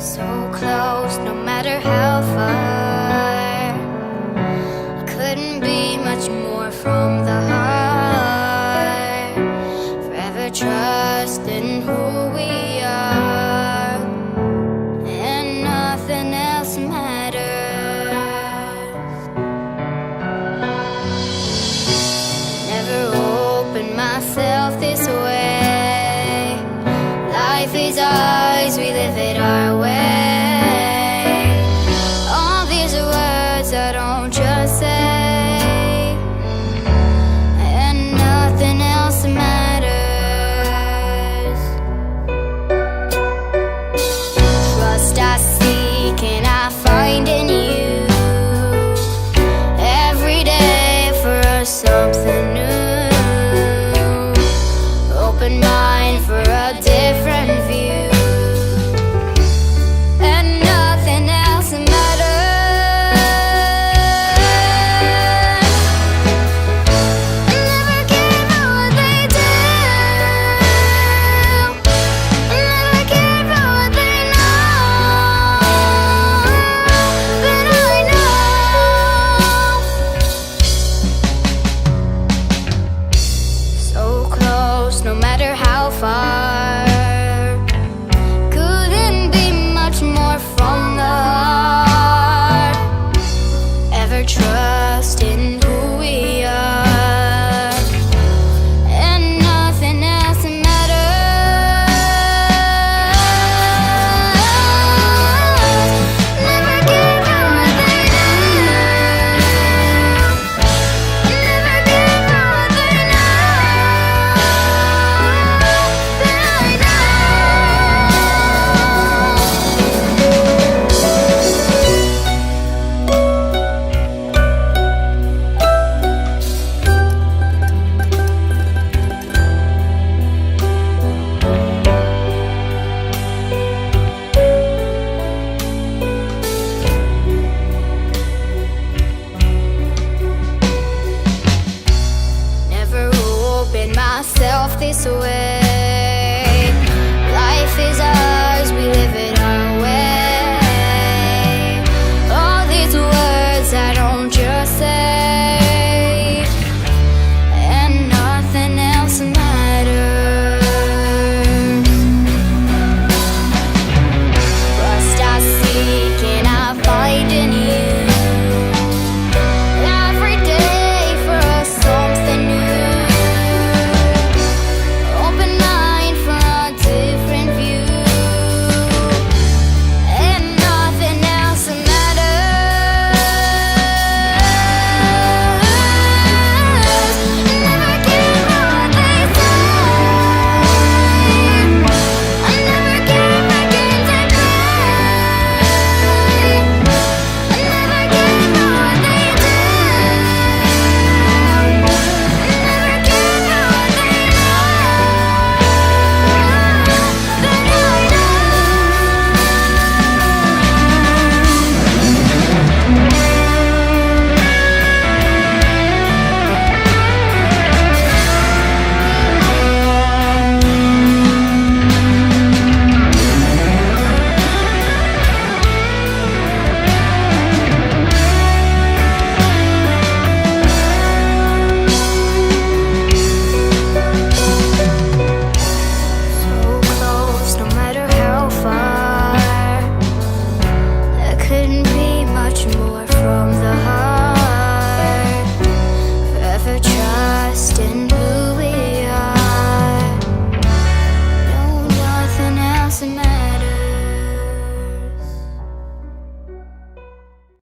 So close, no matter how far. I couldn't be much more from the heart. Forever trusting who we are, and nothing else matters. Never opened myself this way. Life is ours, we live it our way. All these words I don't just say, and nothing else matters. Trust I seek and I find in you. Every day for something new. Open mind for a different view. No matter how far, couldn't be much more from the heart. Ever trusting who we are, and nothing else matters. Never give up what they do. Never give up what they know. Myself this way.